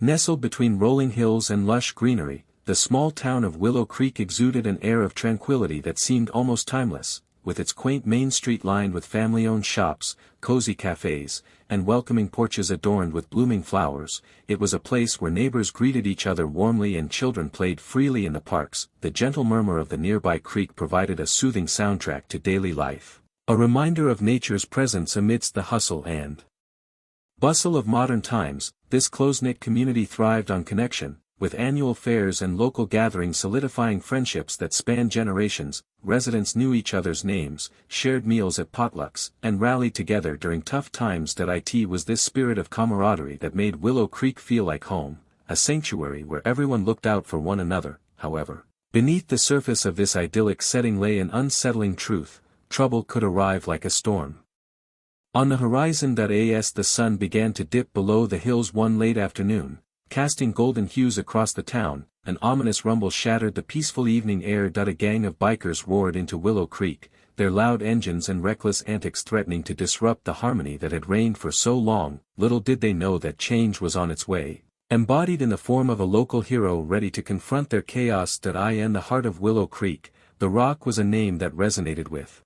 Nestled between rolling hills and lush greenery, the small town of Willow Creek exuded an air of tranquility that seemed almost timeless, with its quaint main street lined with family-owned shops, cozy cafes, and welcoming porches adorned with blooming flowers. It was a place where neighbors greeted each other warmly and children played freely in the parks. The gentle murmur of the nearby creek provided a soothing soundtrack to daily life, a reminder of nature's presence amidst the hustle and bustle of modern times. This close-knit community thrived on connection, with annual fairs and local gatherings solidifying friendships that spanned generations. Residents knew each other's names, shared meals at potlucks, and rallied together during tough times. It was this spirit of camaraderie that made Willow Creek feel like home, a sanctuary where everyone looked out for one another. However, beneath the surface of this idyllic setting lay an unsettling truth: trouble could arrive like a storm. On the horizon, the sun began to dip below the hills one late afternoon, casting golden hues across the town. An ominous rumble shattered the peaceful evening air. A gang of bikers roared into Willow Creek, their loud engines and reckless antics threatening to disrupt the harmony that had reigned for so long. Little did they know that change was on its way, embodied in the form of a local hero ready to confront their chaos. In the heart of Willow Creek, The Rock was a name that resonated with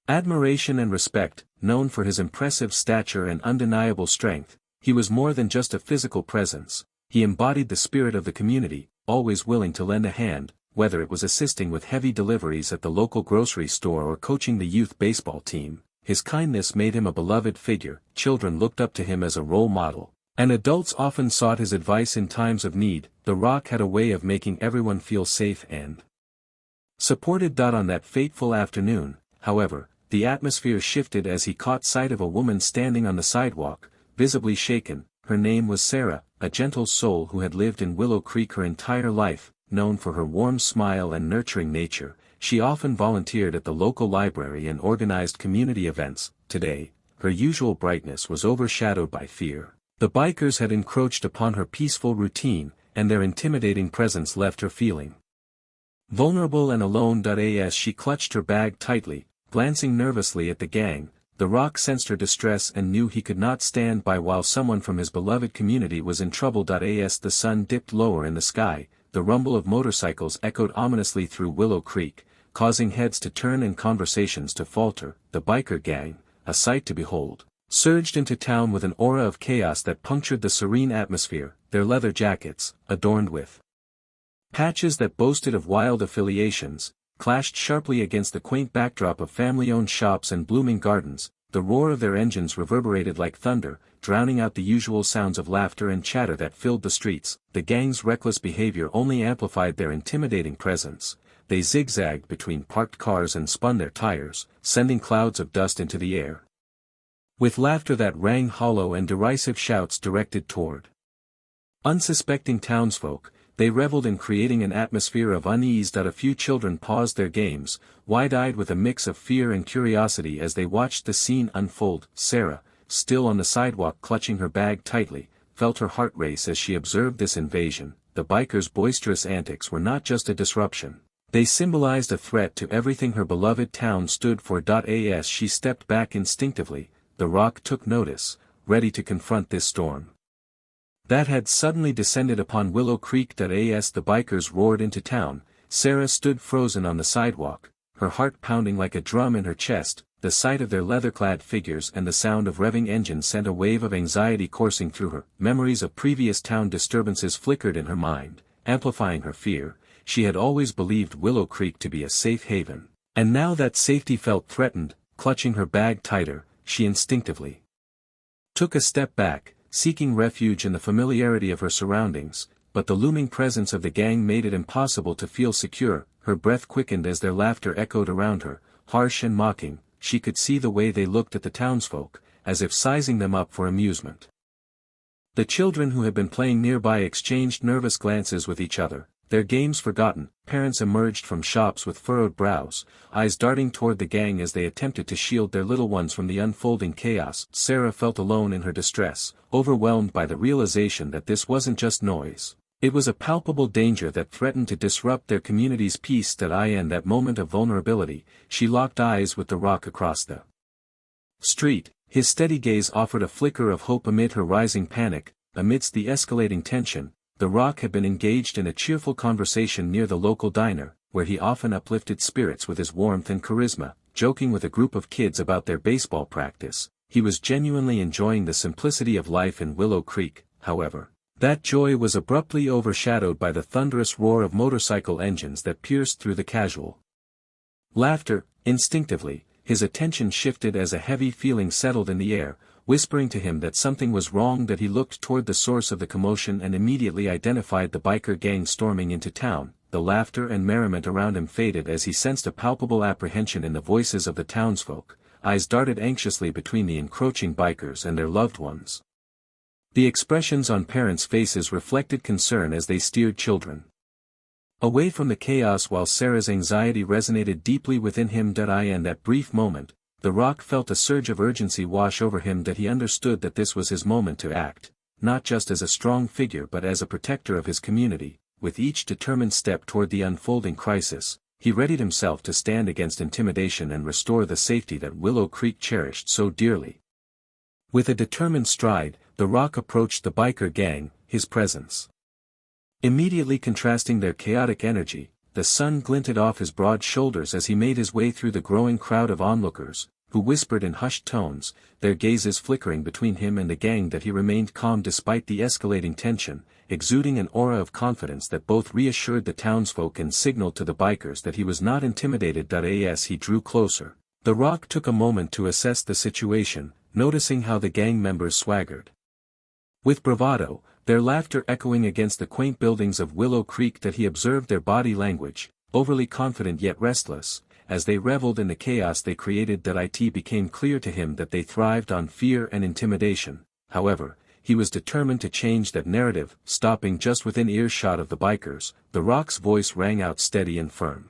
admiration and respect. Known for his impressive stature and undeniable strength, he was more than just a physical presence. He embodied the spirit of the community, always willing to lend a hand, whether it was assisting with heavy deliveries at the local grocery store or coaching the youth baseball team. His kindness made him a beloved figure. Children looked up to him as a role model, and adults often sought his advice in times of need. The Rock had a way of making everyone feel safe and supported. On that fateful afternoon, however, the atmosphere shifted as he caught sight of a woman standing on the sidewalk, visibly shaken. Her name was Sarah, a gentle soul who had lived in Willow Creek her entire life. Known for her warm smile and nurturing nature, she often volunteered at the local library and organized community events. Today, her usual brightness was overshadowed by fear. The bikers had encroached upon her peaceful routine, and their intimidating presence left her feeling vulnerable and alone. As she clutched her bag tightly, glancing nervously at the gang, The Rock sensed her distress and knew he could not stand by while someone from his beloved community was in trouble. The sun dipped lower in the sky, the rumble of motorcycles echoed ominously through Willow Creek, causing heads to turn and conversations to falter. The biker gang, a sight to behold, surged into town with an aura of chaos that punctured the serene atmosphere. Their leather jackets, adorned with patches that boasted of wild affiliations, clashed sharply against the quaint backdrop of family-owned shops and blooming gardens. The roar of their engines reverberated like thunder, drowning out the usual sounds of laughter and chatter that filled the streets. The gang's reckless behavior only amplified their intimidating presence. They zigzagged between parked cars and spun their tires, sending clouds of dust into the air, with laughter that rang hollow and derisive shouts directed toward unsuspecting townsfolk. They reveled in creating an atmosphere of unease. A few children paused their games, wide-eyed with a mix of fear and curiosity as they watched the scene unfold. Sarah, still on the sidewalk clutching her bag tightly, felt her heart race as she observed this invasion. The bikers' boisterous antics were not just a disruption. They symbolized a threat to everything her beloved town stood for. As she stepped back instinctively, The Rock took notice, ready to confront this storm that had suddenly descended upon Willow Creek. As the bikers roared into town, Sarah stood frozen on the sidewalk, her heart pounding like a drum in her chest. The sight of their leather-clad figures and the sound of revving engines sent a wave of anxiety coursing through her. Memories of previous town disturbances flickered in her mind, amplifying her fear. She had always believed Willow Creek to be a safe haven, and now that safety felt threatened. Clutching her bag tighter, she instinctively took a step back, seeking refuge in the familiarity of her surroundings, but the looming presence of the gang made it impossible to feel secure. Her breath quickened as their laughter echoed around her, harsh and mocking. She could see the way they looked at the townsfolk, as if sizing them up for amusement. The children who had been playing nearby exchanged nervous glances with each other. Their games forgotten, parents emerged from shops with furrowed brows, eyes darting toward the gang as they attempted to shield their little ones from the unfolding chaos. Sarah felt alone in her distress, overwhelmed by the realization that this wasn't just noise. It was a palpable danger that threatened to disrupt their community's peace. In that moment of vulnerability, she locked eyes with The Rock across the street. His steady gaze offered a flicker of hope amid her rising panic. amidst the escalating tension, The Rock had been engaged in a cheerful conversation near the local diner, where he often uplifted spirits with his warmth and charisma, joking with a group of kids about their baseball practice. He was genuinely enjoying the simplicity of life in Willow Creek, however. That joy was abruptly overshadowed by the thunderous roar of motorcycle engines that pierced through the casual laughter. Instinctively, his attention shifted as a heavy feeling settled in the air, whispering to him that something was wrong. That he looked toward the source of the commotion and immediately identified the biker gang storming into town. The laughter and merriment around him faded as he sensed a palpable apprehension in the voices of the townsfolk. Eyes darted anxiously between the encroaching bikers and their loved ones. The expressions on parents' faces reflected concern as they steered children away from the chaos, while Sarah's anxiety resonated deeply within him. In that brief moment, The Rock felt a surge of urgency wash over him. That he understood that this was his moment to act, not just as a strong figure but as a protector of his community. With each determined step toward the unfolding crisis, he readied himself to stand against intimidation and restore the safety that Willow Creek cherished so dearly. With a determined stride, The Rock approached the biker gang, his presence immediately contrasting their chaotic energy. The sun glinted off his broad shoulders as he made his way through the growing crowd of onlookers, who whispered in hushed tones, their gazes flickering between him and the gang. That he remained calm despite the escalating tension, exuding an aura of confidence that both reassured the townsfolk and signaled to the bikers that he was not intimidated. As he drew closer, The Rock took a moment to assess the situation, noticing how the gang members swaggered with bravado, their laughter echoing against the quaint buildings of Willow Creek. That he observed their body language, overly confident yet restless, as they reveled in the chaos they created. It became clear to him that they thrived on fear and intimidation. However, he was determined to change that narrative. Stopping just within earshot of the bikers, The Rock's voice rang out steady and firm.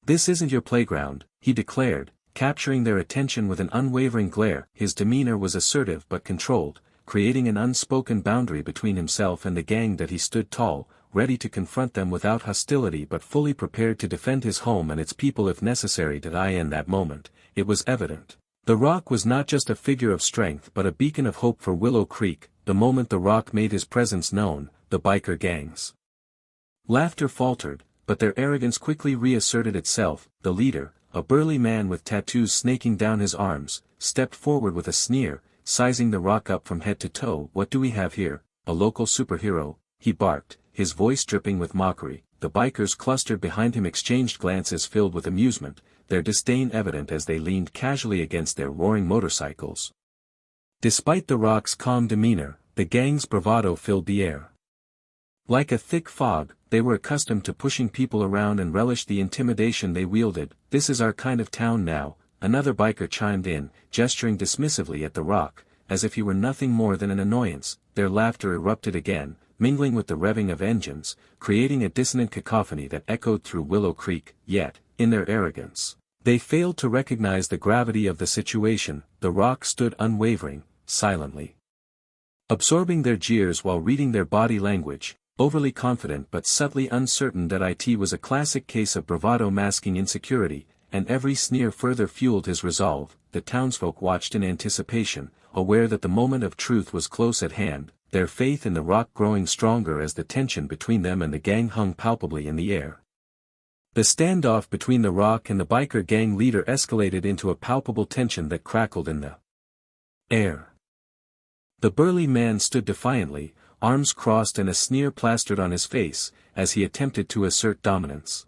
"This isn't your playground," he declared, capturing their attention with an unwavering glare. His demeanor was assertive but controlled, creating an unspoken boundary between himself and the gang. That he stood tall, ready to confront them without hostility but fully prepared to defend his home and its people if necessary. In that moment, it was evident. The Rock was not just a figure of strength but a beacon of hope for Willow Creek. The moment The Rock made his presence known, the biker gang's laughter faltered, but their arrogance quickly reasserted itself. The leader, a burly man with tattoos snaking down his arms, stepped forward with a sneer, sizing The Rock up from head to toe. "What do we have here, a local superhero?" he barked, his voice dripping with mockery. The bikers clustered behind him exchanged glances filled with amusement, their disdain evident as they leaned casually against their roaring motorcycles. Despite The Rock's calm demeanor, the gang's bravado filled the air. Like a thick fog, they were accustomed to pushing people around and relished the intimidation they wielded. "This is our kind of town now," another biker chimed in, gesturing dismissively at The Rock, as if he were nothing more than an annoyance. Their laughter erupted again, mingling with the revving of engines, creating a dissonant cacophony that echoed through Willow Creek. Yet, in their arrogance, they failed to recognize the gravity of the situation. The Rock stood unwavering, silently absorbing their jeers while reading their body language, overly confident but subtly uncertain. It was a classic case of bravado masking insecurity, and every sneer further fueled his resolve. The townsfolk watched in anticipation, aware that the moment of truth was close at hand, their faith in The Rock growing stronger as the tension between them and the gang hung palpably in the air. The standoff between The Rock and the biker gang leader escalated into a palpable tension that crackled in the air. The burly man stood defiantly, arms crossed and a sneer plastered on his face, as he attempted to assert dominance.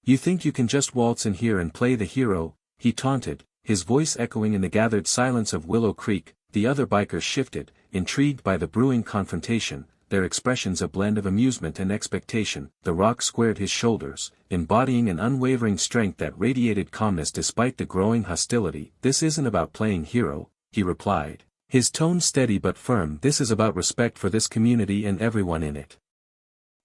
"You think you can just waltz in here and play the hero?" he taunted, his voice echoing in the gathered silence of Willow Creek. The other bikers shifted, intrigued by the brewing confrontation, their expressions a blend of amusement and expectation. The Rock squared his shoulders, embodying an unwavering strength that radiated calmness despite the growing hostility. "This isn't about playing hero," he replied, his tone steady but firm. "This is about respect for this community and everyone in it."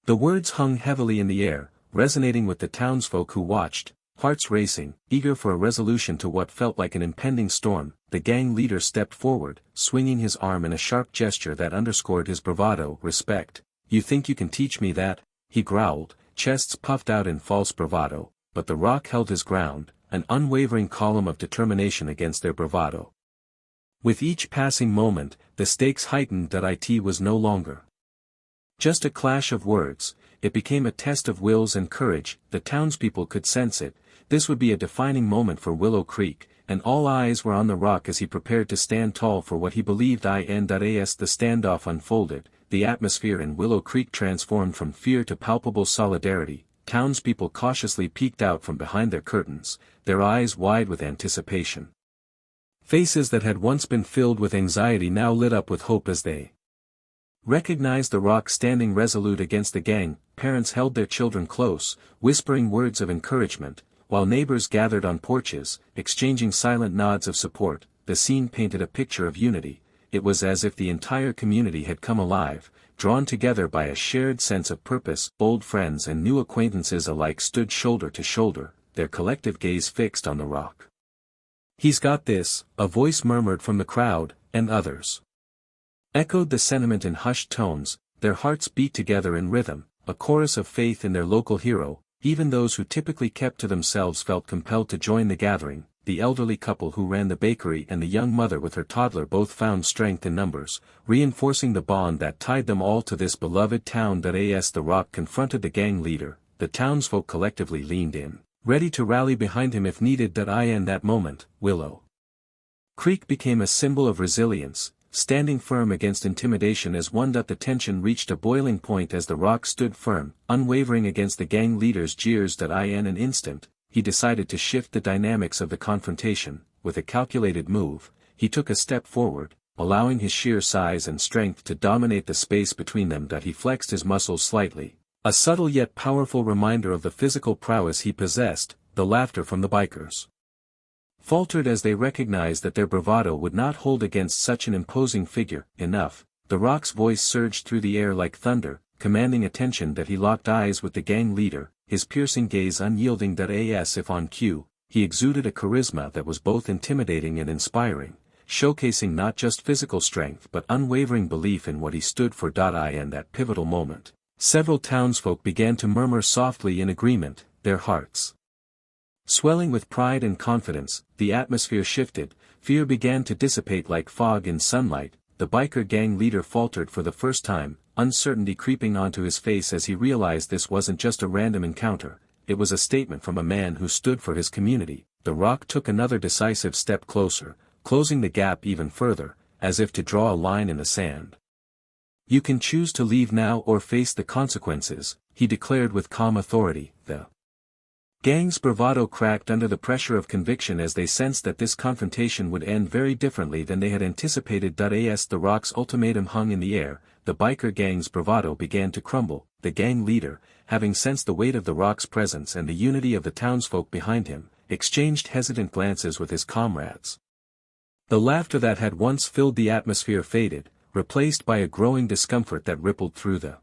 The words hung heavily in the air, resonating with the townsfolk who watched, hearts racing, eager for a resolution to what felt like an impending storm. The gang leader stepped forward, swinging his arm in a sharp gesture that underscored his bravado. "Respect? You think you can teach me that?" he growled, chests puffed out in false bravado. But The Rock held his ground, an unwavering column of determination against their bravado. With each passing moment, the stakes heightened that it was no longer just a clash of words, it became a test of wills and courage. The townspeople could sense it. This would be a defining moment for Willow Creek, and all eyes were on the Rock as he prepared to stand tall for what he believed in. As the standoff unfolded, the atmosphere in Willow Creek transformed from fear to palpable solidarity. Townspeople cautiously peeked out from behind their curtains, their eyes wide with anticipation. Faces that had once been filled with anxiety now lit up with hope as they recognized the Rock standing resolute against the gang. Parents held their children close, whispering words of encouragement, while neighbors gathered on porches, exchanging silent nods of support. The scene painted a picture of unity. It was as if the entire community had come alive, drawn together by a shared sense of purpose. Old friends and new acquaintances alike stood shoulder to shoulder, their collective gaze fixed on the Rock. "He's got this," a voice murmured from the crowd, and others echoed the sentiment in hushed tones. Their hearts beat together in rhythm, a chorus of faith in their local hero. Even those who typically kept to themselves felt compelled to join the gathering. The elderly couple who ran the bakery and the young mother with her toddler both found strength in numbers, reinforcing the bond that tied them all to this beloved town. As the Rock confronted the gang leader, the townsfolk collectively leaned in, ready to rally behind him if needed. In that moment, Willow Creek became a symbol of resilience, standing firm against intimidation as one. The tension reached a boiling point as the Rock stood firm, unwavering against the gang leader's jeers. In an instant, he decided to shift the dynamics of the confrontation. With a calculated move, he took a step forward, allowing his sheer size and strength to dominate the space between them. He flexed his muscles slightly, a subtle yet powerful reminder of the physical prowess he possessed. The laughter from the bikers faltered as they recognized that their bravado would not hold against such an imposing figure. Enough. The Rock's voice surged through the air like thunder, commanding attention. He locked eyes with the gang leader, his piercing gaze unyielding. As if on cue, he exuded a charisma that was both intimidating and inspiring, showcasing not just physical strength but unwavering belief in what he stood for. In that pivotal moment, several townsfolk began to murmur softly in agreement, their hearts swelling with pride and confidence. The atmosphere shifted, fear began to dissipate like fog in sunlight. The biker gang leader faltered for the first time, uncertainty creeping onto his face as he realized this wasn't just a random encounter, it was a statement from a man who stood for his community. The Rock took another decisive step closer, closing the gap even further, as if to draw a line in the sand. "You can choose to leave now or face the consequences," he declared with calm authority. The gang's bravado cracked under the pressure of conviction as they sensed that this confrontation would end very differently than they had anticipated. As the Rock's ultimatum hung in the air, the biker gang's bravado began to crumble. The gang leader, having sensed the weight of the Rock's presence and the unity of the townsfolk behind him, exchanged hesitant glances with his comrades. The laughter that had once filled the atmosphere faded, replaced by a growing discomfort that rippled through the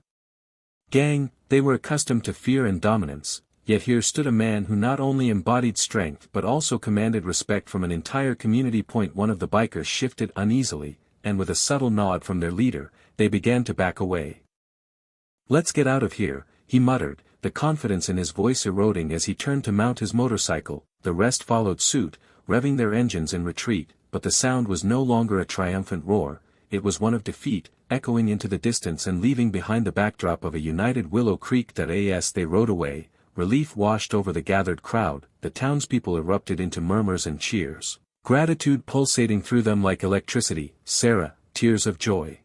gang. They were accustomed to fear and dominance, yet here stood a man who not only embodied strength but also commanded respect from an entire community. One of the bikers shifted uneasily, and with a subtle nod from their leader, they began to back away. "Let's get out of here," he muttered, the confidence in his voice eroding as he turned to mount his motorcycle. The rest followed suit, revving their engines in retreat, but the sound was no longer a triumphant roar, it was one of defeat, echoing into the distance and leaving behind the backdrop of a united Willow Creek. As they rode away, relief washed over the gathered crowd. The townspeople erupted into murmurs and cheers, gratitude pulsating through them like electricity. Sarah, tears of joy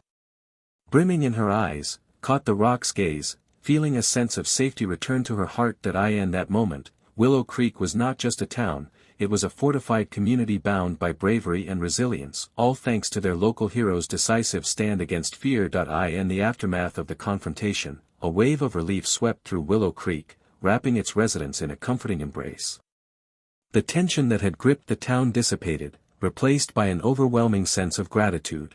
brimming in her eyes, caught the Rock's gaze, feeling a sense of safety return to her heart. In that moment, Willow Creek was not just a town, it was a fortified community bound by bravery and resilience, all thanks to their local hero's decisive stand against fear. In the aftermath of the confrontation, a wave of relief swept through Willow Creek, wrapping its residents in a comforting embrace. The tension that had gripped the town dissipated, replaced by an overwhelming sense of gratitude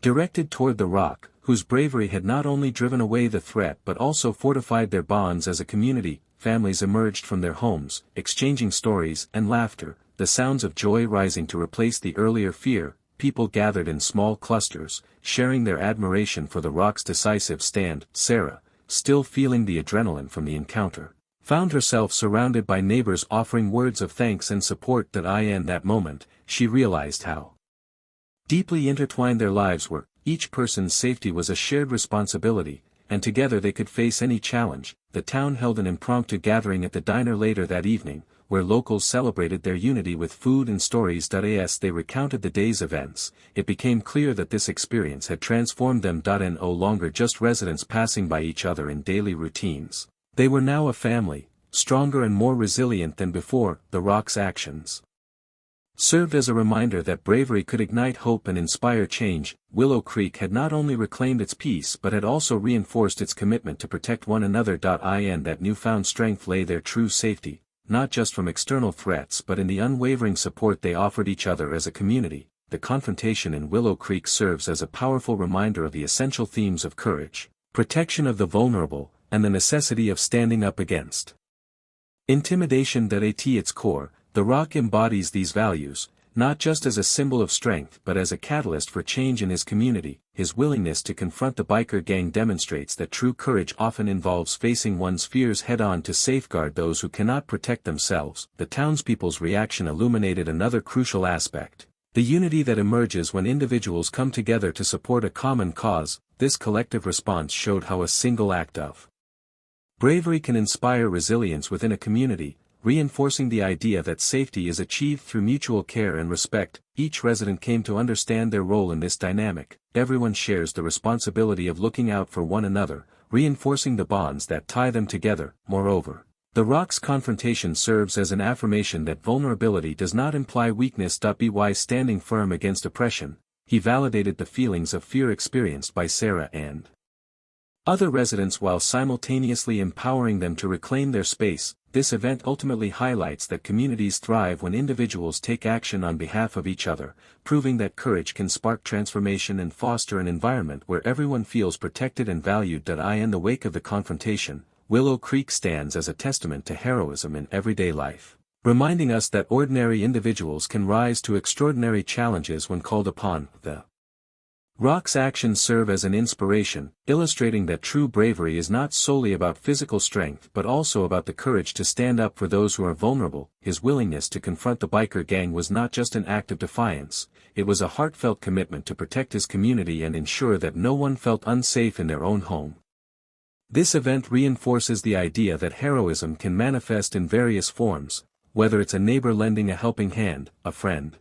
directed toward the Rock, whose bravery had not only driven away the threat but also fortified their bonds as a community. Families emerged from their homes, exchanging stories and laughter, the sounds of joy rising to replace the earlier fear. People gathered in small clusters, sharing their admiration for the Rock's decisive stand. Sarah, still feeling the adrenaline from the encounter, found herself surrounded by neighbors offering words of thanks and support. In that moment, she realized how Deeply intertwined their lives were, each person's safety was a shared responsibility, and together they could face any challenge. The town held an impromptu gathering at the diner later that evening, where locals celebrated their unity with food and stories. As they recounted the day's events, it became clear that this experience had transformed them. No longer just residents passing by each other in daily routines. They were now a family, stronger and more resilient than before. The Rock's actions served as a reminder that bravery could ignite hope and inspire change. Willow Creek had not only reclaimed its peace but had also reinforced its commitment to protect one another. In that newfound strength lay their true safety, not just from external threats but in the unwavering support they offered each other as a community. The confrontation in Willow Creek serves as a powerful reminder of the essential themes of courage, protection of the vulnerable, and the necessity of standing up against intimidation. At its core, the Rock embodies these values, not just as a symbol of strength but as a catalyst for change in his community. His willingness to confront the biker gang demonstrates that true courage often involves facing one's fears head-on to safeguard those who cannot protect themselves. The townspeople's reaction illuminated another crucial aspect: the unity that emerges when individuals come together to support a common cause. This collective response showed how a single act of bravery can inspire resilience within a community, reinforcing the idea that safety is achieved through mutual care and respect. Each resident came to understand their role in this dynamic. Everyone shares the responsibility of looking out for one another, reinforcing the bonds that tie them together. Moreover, the Rock's confrontation serves as an affirmation that vulnerability does not imply weakness. By standing firm against oppression, he validated the feelings of fear experienced by Sarah and other residents while simultaneously empowering them to reclaim their space. This event ultimately highlights that communities thrive when individuals take action on behalf of each other, proving that courage can spark transformation and foster an environment where everyone feels protected and valued. In the wake of the confrontation, Willow Creek stands as a testament to heroism in everyday life, reminding us that ordinary individuals can rise to extraordinary challenges when called upon. The Rock's actions serve as an inspiration, illustrating that true bravery is not solely about physical strength but also about the courage to stand up for those who are vulnerable. His willingness to confront the biker gang was not just an act of defiance, it was a heartfelt commitment to protect his community and ensure that no one felt unsafe in their own home. This event reinforces the idea that heroism can manifest in various forms, whether it's a neighbor lending a helping hand, a friend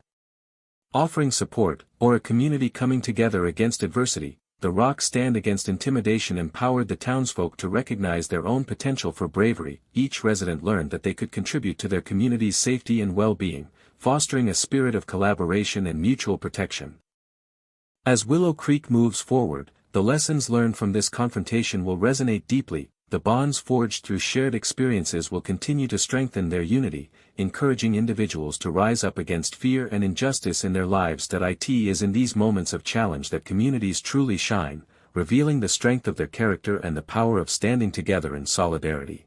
offering support, or a community coming together against adversity. The Rock's stand against intimidation empowered the townsfolk to recognize their own potential for bravery. Each resident learned that they could contribute to their community's safety and well-being, fostering a spirit of collaboration and mutual protection. As Willow Creek moves forward, the lessons learned from this confrontation will resonate deeply. The bonds forged through shared experiences will continue to strengthen their unity, encouraging individuals to rise up against fear and injustice in their lives. It is in these moments of challenge that communities truly shine, revealing the strength of their character and the power of standing together in solidarity.